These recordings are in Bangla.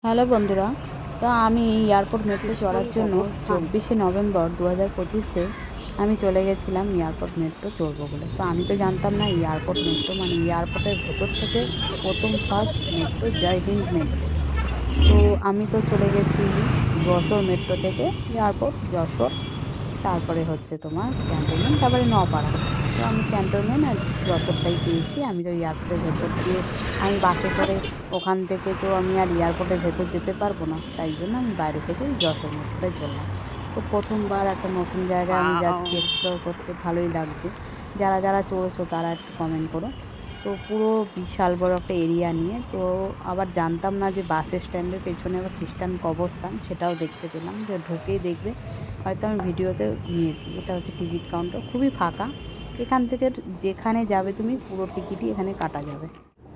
হ্যালো বন্ধুরা, তো আমি এয়ারপোর্ট মেট্রো চড়ার জন্য 24শে নভেম্বর 2025-এ আমি চলে গেছিলাম এয়ারপোর্ট মেট্রো চড়বো বলে। তো আমি তো জানতাম না এয়ারপোর্ট মেট্রো মানে এয়ারপোর্টের ভেতর থেকে প্রথম ফার্স্ট মেট্রো জয় হিন্দ মেট্রো। তো আমি তো চলে গেছি যশোর মেট্রো থেকে এয়ারপোর্ট যশোর, তারপরে হচ্ছে তোমার ক্যান্টনমেন্ট, তারপরে নপাড়া। তো আমি ক্যান্টনমেন্ট আর যশোরটাই পেয়েছি। আমি তো এয়ারপোর্টের ভেতর দিয়ে আমি বাসে করে ওখান থেকে তো আমি আর এয়ারপোর্টের ভেতর যেতে পারবো না, তাই জন্য আমি বাইরে থেকে যশোর মেট্রোটায় চললাম। তো প্রথমবার একটা নতুন জায়গায় আমি যাচ্ছি, এক্সপ্লোর করতে ভালোই লাগছে। যারা যারা চড়েছো তারা একটু কমেন্ট করো। তো পুরো বিশাল বড় একটা এরিয়া নিয়ে, তো আবার জানতাম না যে বাস স্ট্যান্ডের পেছনে আবার খ্রিস্টান কবরস্থান, সেটাও দেখতে পেলাম। যে ঢুকেই দেখবে, হয়তো আমি ভিডিওতে নিয়েছি, এটা হচ্ছে টিকিট কাউন্টার, খুবই ফাঁকা। এখান থেকে যেখানে যাবে তুমি পুরো টিকিটই এখানে কাটা যাবে,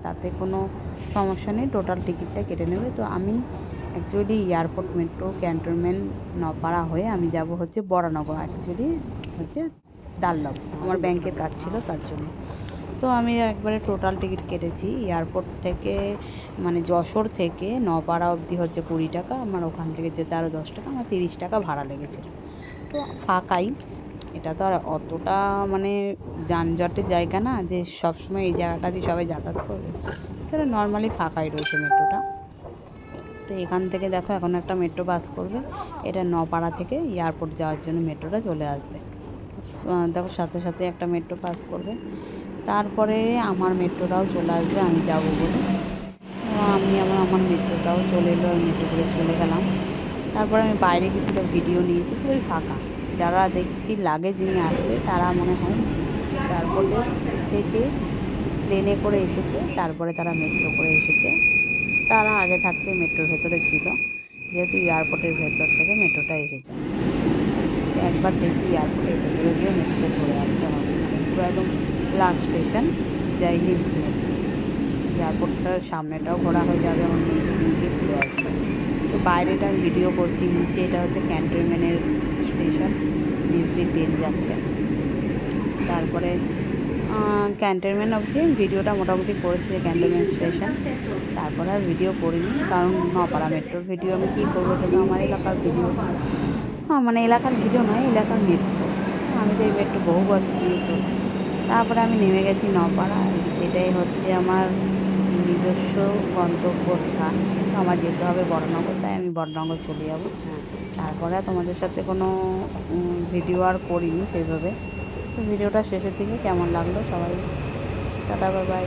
তাতে কোনো সমস্যা নেই, টোটাল টিকিটটা কেটে নেবে। তো আমি অ্যাকচুয়ালি এয়ারপোর্ট মেট্রো ক্যান্টনমেন্ট নপাড়া হয়ে আমি যাব হচ্ছে বরানগর, অ্যাকচুয়ালি হচ্ছে ডানলপ, আমার ব্যাংকের কাজ ছিল তার জন্য। তো আমি একবারে টোটাল টিকিট কেটেছি এয়ারপোর্ট থেকে, মানে যশোর থেকে নপাড়া অবধি হচ্ছে 20 টাকা, আমার ওখান থেকে যেতে আরও 10 টাকা, আমার 30 টাকা ভাড়া লেগেছিলো। তো ফাঁকাই, এটা তো আর অতটা মানে যানজটের জায়গা না যে সবসময় এই জায়গাটা দিয়ে সবাই যাতায়াত করবে, তাহলে নর্মালি ফাঁকাই রয়েছে মেট্রোটা। তো এখান থেকে দেখো এখন একটা মেট্রো বাস করবে, এটা নপাড়া থেকে এয়ারপোর্ট যাওয়ার জন্য মেট্রোটা চলে আসবে। দেখো সাথে সাথে একটা মেট্রো পাস করবে, তারপরে আমার মেট্রোটাও চলে আসবে আমি যাব বলে। আমি আমার মেট্রোটাও চলে এলো, আমি মেট্রো করে চলে গেলাম। তারপরে আমি বাইরে কিছুটা ভিডিও নিয়েছি, খুবই ফাঁকা। যারা দেখছি লাগেজ নিয়ে আসছে তারা মনে হয় এয়ারপোর্টে থেকে প্লেনে করে এসেছে, তারপরে তারা মেট্রো করে এসেছে। তারা আগে থাকতে মেট্রোর ভেতরে ছিল, যেহেতু এয়ারপোর্টের ভেতর থেকে মেট্রোটা এসেছে। তো একবার দেখি এয়ারপোর্টের ভেতরে গিয়ে মেট্রোটা চলে আসতে হবে, মানে পুরো একদম লাস্ট স্টেশন জয় হিন্দ মেট্রো। এয়ারপোর্টটার সামনেটাও ঘোরা হয়ে যাবে, আমার মেয়েকে নিয়ে গিয়ে ঘুরে আসবে। তো বাইরেটা আমি ভিডিও করছি, নিচে এটা হচ্ছে ক্যান্টনমেন্টের স্টেশন, নিচ দিয়ে ট্রেন যাচ্ছে। তারপরে ক্যান্টনমেন্ট অবধি ভিডিওটা মোটামুটি করেছি, ক্যান্টনমেন্ট স্টেশন। তারপরে আর ভিডিও করিনি, কারণ নপাড়া মেট্রোর ভিডিও আমি কী করবো, এটা তো আমার এলাকার ভিডিও, মানে এলাকার ভিডিও নয়, এলাকার মেট্রো। আমি তো এই মেট্রো বহু বছর দিয়ে চলছি। তারপরে আমি নেমে গেছি নপাড়া, এটাই হচ্ছে আমার নিজস্ব গন্তব্যস্থান, কিন্তু আমার যেতে হবে বড়নগর, তাই আমি বড়নগর চলে যাব। তারপরে তোমাদের সাথে কোনো ভিডিও আর করিনি সেইভাবে। তো ভিডিওটা শেষের দিকে কেমন লাগলো সবাই, টাটা বাই বাই।